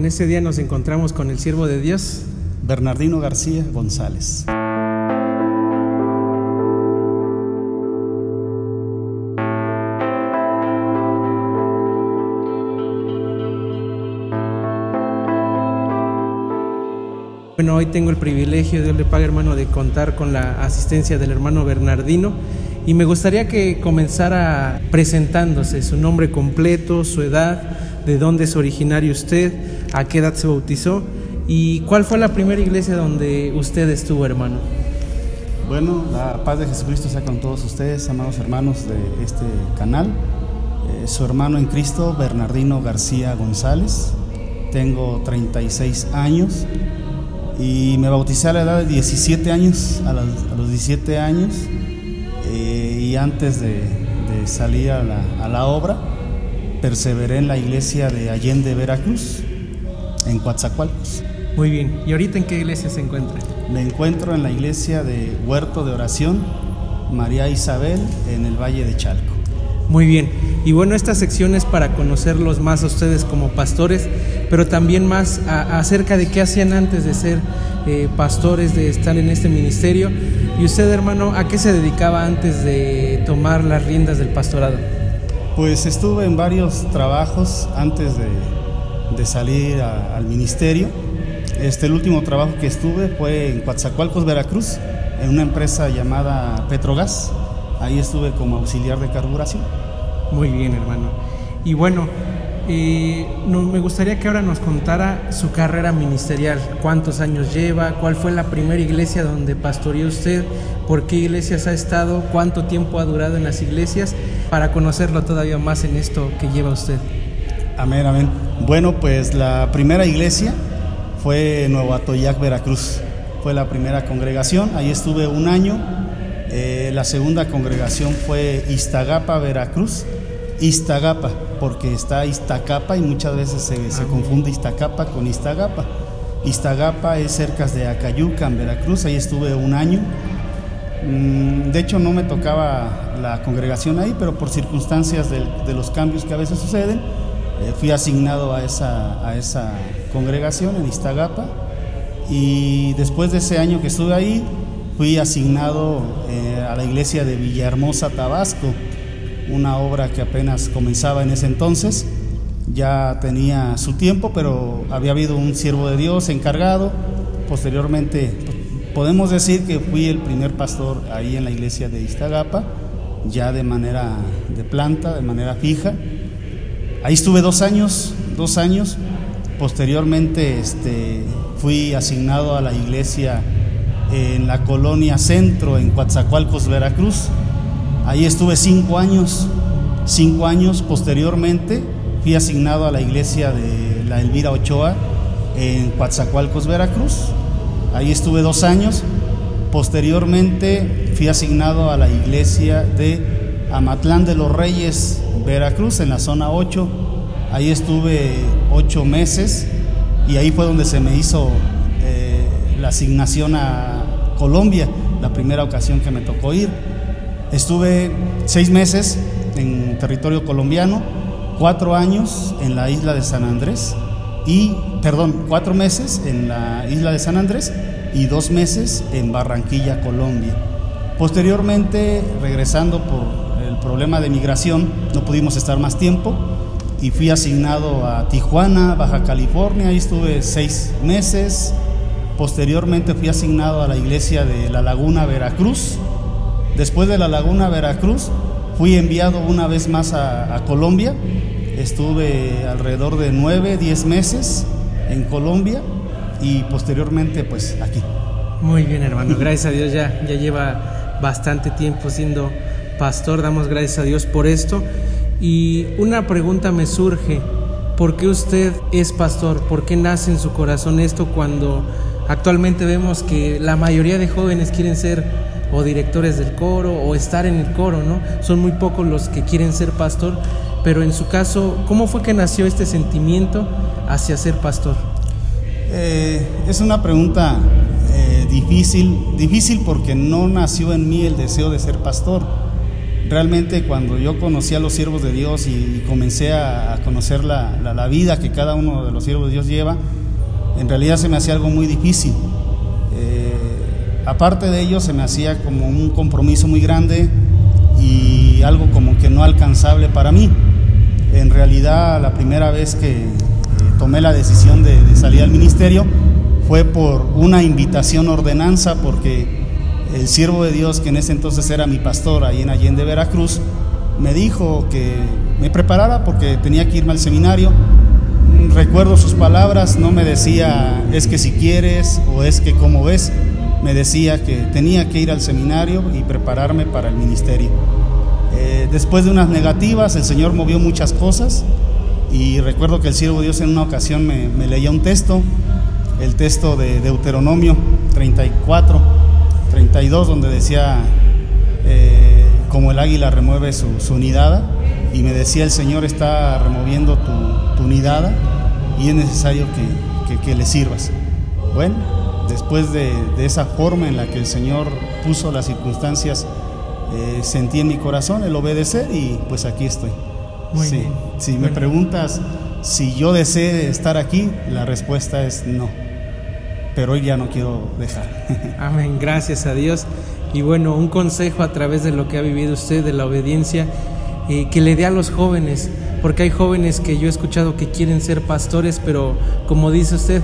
En este día nos encontramos con el siervo de Dios, Bernardino García González. Bueno, hoy tengo el privilegio, Dios le pague, hermano, de contar con la asistencia del hermano Bernardino, y me gustaría que comenzara presentándose, su nombre completo, su edad, de dónde es originario usted, a qué edad se bautizó y cuál fue la primera iglesia donde usted estuvo, hermano. Bueno, la paz de Jesucristo sea con todos ustedes, amados hermanos de este canal. Su hermano en Cristo, Bernardino García González. Tengo 36 años. Y me bauticé a la edad de 17 años, a los 17 años, y antes de salir a la obra, perseveré en la iglesia de Allende, Veracruz, en Coatzacoalcos. Muy bien, ¿y ahorita en qué iglesia se encuentra? Me encuentro en la iglesia de Huerto de Oración, María Isabel, en el Valle de Chalco. Muy bien, y bueno, esta sección es para conocerlos más a ustedes como pastores, pero también más acerca de qué hacían antes de ser pastores, de estar en este ministerio. Y usted, hermano, ¿a qué se dedicaba antes de tomar las riendas del pastorado? Pues estuve en varios trabajos antes de salir al ministerio. El último trabajo que estuve fue en Coatzacoalcos, Veracruz, en una empresa llamada Petrogas. Ahí estuve como auxiliar de carburación. Muy bien, hermano. Y bueno, me gustaría que ahora nos contara su carrera ministerial. ¿Cuántos años lleva? ¿Cuál fue la primera iglesia donde pastoreó usted? ¿Por qué iglesias ha estado? ¿Cuánto tiempo ha durado en las iglesias? Para conocerlo todavía más en esto que lleva usted. Amén, amén. Bueno, pues la primera iglesia fue Nuevo Atoyac, Veracruz. Fue la primera congregación. Ahí estuve un año. La segunda congregación fue Iztagapa, Veracruz. Iztagapa, porque está Iztacapa y muchas veces se confunde Iztacapa con Iztagapa. Iztagapa es cerca de Acayuca, en Veracruz. Ahí estuve un año. De hecho no me tocaba la congregación ahí, pero por circunstancias de los cambios que a veces suceden, fui asignado a esa congregación en Iztagapa. Y después de ese año que estuve ahí, fui asignado a la iglesia de Villahermosa, Tabasco, una obra que apenas comenzaba en ese entonces. Ya tenía su tiempo, pero había habido un siervo de Dios encargado. Posteriormente, podemos decir que fui el primer pastor ahí en la iglesia de Iztagapa, ya de manera de planta, de manera fija. Ahí estuve 2 años. Posteriormente fui asignado a la iglesia en la colonia Centro, en Coatzacoalcos, Veracruz. Ahí estuve 5 años. Posteriormente fui asignado a la iglesia de la Elvira Ochoa en Coatzacoalcos, Veracruz. Ahí estuve 2 años. Posteriormente fui asignado a la iglesia de Amatlán de los Reyes, Veracruz, en la zona 8. Ahí estuve 8 meses y ahí fue donde se me hizo la asignación a Colombia, la primera ocasión que me tocó ir. Estuve 6 meses en territorio colombiano, 4 años en la isla de San Andrés, 4 meses en la isla de San Andrés y 2 meses en Barranquilla, Colombia. Posteriormente, regresando por el problema de migración, no pudimos estar más tiempo y fui asignado a Tijuana, Baja California. Ahí estuve 6 meses. Posteriormente fui asignado a la iglesia de La Laguna, Veracruz. Después de La Laguna, Veracruz, fui enviado una vez más a Colombia. Estuve alrededor de 9-10 meses en Colombia y posteriormente pues aquí. Muy bien, hermano, gracias a Dios ya lleva bastante tiempo siendo pastor. Damos gracias a Dios por esto. Y una pregunta me surge: ¿por qué usted es pastor? ¿Por qué nace en su corazón esto cuando actualmente vemos que la mayoría de jóvenes quieren ser o directores del coro o estar en el coro, ¿no? Son muy pocos los que quieren ser pastor, pero en su caso, ¿cómo fue que nació este sentimiento hacia ser pastor? Es una pregunta difícil porque no nació en mí el deseo de ser pastor. realmente cuando yo conocí a los siervos de Dios y comencé a conocer la vida que cada uno de los siervos de Dios lleva, en realidad se me hacía algo muy difícil. Aparte de ello, se me hacía como un compromiso muy grande y algo como que no alcanzable para mí. En realidad, la primera vez que tomé la decisión de salir al ministerio fue por una invitación ordenanza, porque el siervo de Dios, que en ese entonces era mi pastor ahí en Allende, Veracruz, me dijo que me preparara porque tenía que irme al seminario. Recuerdo sus palabras, no me decía es que si quieres o es que cómo ves, me decía que tenía que ir al seminario y prepararme para el ministerio. Después de unas negativas, el Señor movió muchas cosas, y recuerdo que el siervo de Dios en una ocasión me leía un texto, el texto de Deuteronomio 34, 32, donde decía como el águila remueve su nidada, y me decía: el Señor está removiendo tu nidada y es necesario que le sirvas. Bueno, después de esa forma en la que el Señor puso las circunstancias, sentí en mi corazón el obedecer, y pues aquí estoy. Muy bien. Si me preguntas si yo deseo estar aquí, la respuesta es no, pero hoy ya no quiero dejar. Amén, gracias a Dios. Y bueno, un consejo a través de lo que ha vivido usted, de la obediencia, que le dé a los jóvenes, porque hay jóvenes que yo he escuchado que quieren ser pastores, pero como dice usted,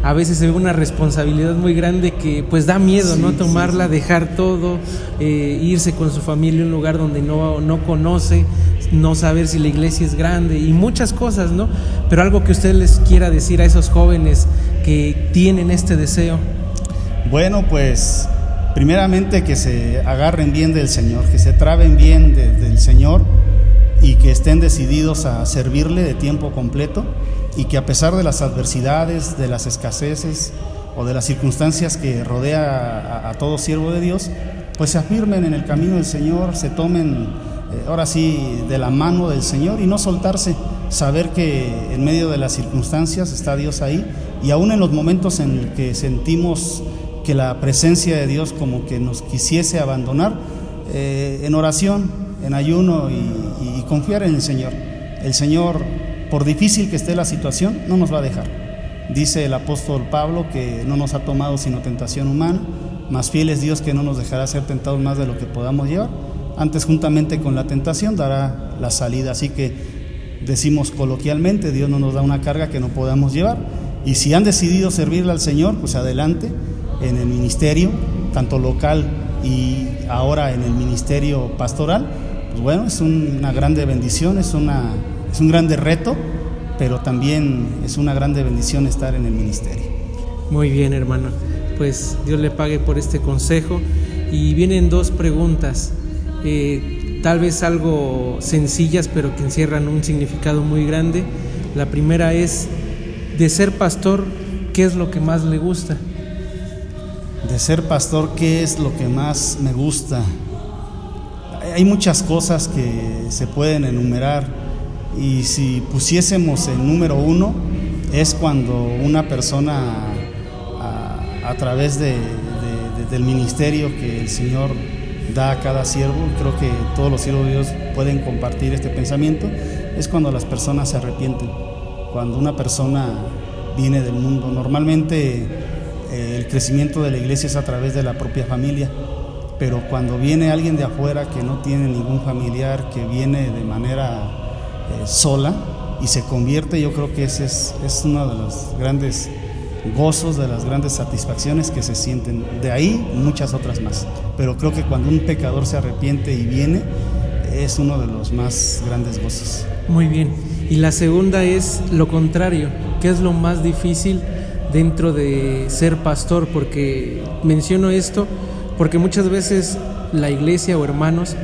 a veces se ve una responsabilidad muy grande que pues da miedo, sí, ¿no? Tomarla, sí. Dejar todo, irse con su familia a un lugar donde no conoce, no saber si la iglesia es grande y muchas cosas, ¿no? Pero algo que usted les quiera decir a esos jóvenes que tienen este deseo. Bueno, pues primeramente que se agarren bien del Señor, que se traben bien del Señor, y que estén decididos a servirle de tiempo completo, y que a pesar de las adversidades, de las escaseces o de las circunstancias que rodea a todo siervo de Dios, pues se afirmen en el camino del Señor, se tomen ahora sí de la mano del Señor, y no soltarse, saber que en medio de las circunstancias está Dios ahí, y aún en los momentos en que sentimos que la presencia de Dios como que nos quisiese abandonar, en oración, en ayuno y confiar en el Señor. El Señor, por difícil que esté la situación, no nos va a dejar. Dice el apóstol Pablo que no nos ha tomado sino tentación humana, mas fiel es Dios, que no nos dejará ser tentados más de lo que podamos llevar. Antes, juntamente con la tentación, dará la salida. Así que decimos coloquialmente, Dios no nos da una carga que no podamos llevar. Y si han decidido servirle al Señor, pues adelante en el ministerio, tanto local y ahora en el ministerio pastoral. Pues bueno, es una grande bendición, es un grande reto, pero también es una grande bendición estar en el ministerio. Muy bien, hermano, pues Dios le pague por este consejo. Y vienen dos preguntas, tal vez algo sencillas, pero que encierran un significado muy grande. La primera es: de ser pastor, ¿qué es lo que más le gusta? De ser pastor, ¿qué es lo que más me gusta? Hay muchas cosas que se pueden enumerar, y si pusiésemos el número uno, es cuando una persona a través del ministerio que el Señor da a cada siervo, creo que todos los siervos de Dios pueden compartir este pensamiento, es cuando las personas se arrepienten, cuando una persona viene del mundo. Normalmente el crecimiento de la iglesia es a través de la propia familia, pero cuando viene alguien de afuera que no tiene ningún familiar, que viene de manera sola y se convierte, yo creo que ese es uno de los grandes gozos, de las grandes satisfacciones que se sienten. De ahí muchas otras más, pero creo que cuando un pecador se arrepiente y viene, es uno de los más grandes gozos. Muy bien. Y la segunda es lo contrario: ¿qué es lo más difícil dentro de ser pastor? Porque menciono esto porque muchas veces la iglesia o hermanos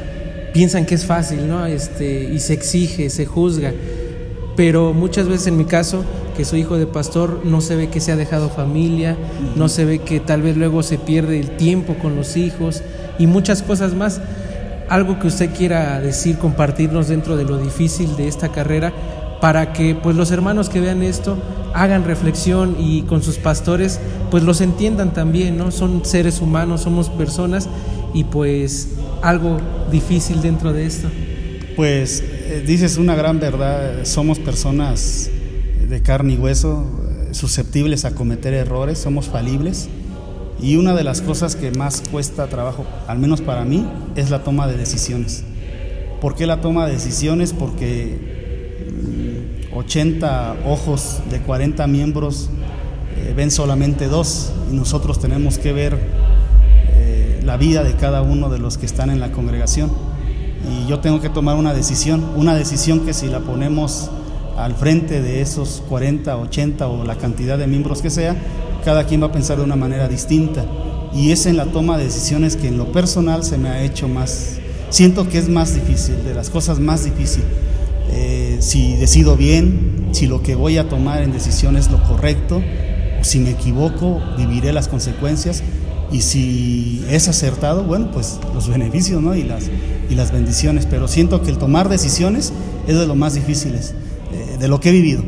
piensan que es fácil, ¿no? Y se exige, se juzga, pero muchas veces, en mi caso, que soy hijo de pastor, no se ve que se ha dejado familia, no se ve que tal vez luego se pierde el tiempo con los hijos y muchas cosas más. Algo que usted quiera decir, compartirnos dentro de lo difícil de esta carrera, para que pues los hermanos que vean esto hagan reflexión y con sus pastores pues los entiendan también, ¿no? Son seres humanos, somos personas, y pues algo difícil dentro de esto. Pues dices una gran verdad, somos personas de carne y hueso, susceptibles a cometer errores, somos falibles, y una de las cosas que más cuesta trabajo, al menos para mí, es la toma de decisiones. ¿Por qué la toma de decisiones? Porque 80 ojos de 40 miembros ven solamente 2, y nosotros tenemos que ver la vida de cada uno de los que están en la congregación, y yo tengo que tomar una decisión que si la ponemos al frente de esos 40, 80 o la cantidad de miembros que sea, cada quien va a pensar de una manera distinta, y es en la toma de decisiones que en lo personal se me ha hecho más, siento que es más difícil, de las cosas más difíciles. Si decido bien, si lo que voy a tomar en decisión es lo correcto, o si me equivoco, viviré las consecuencias, y si es acertado, bueno, pues los beneficios, ¿no? y las bendiciones, pero siento que el tomar decisiones es de lo más difíciles, de lo que he vivido.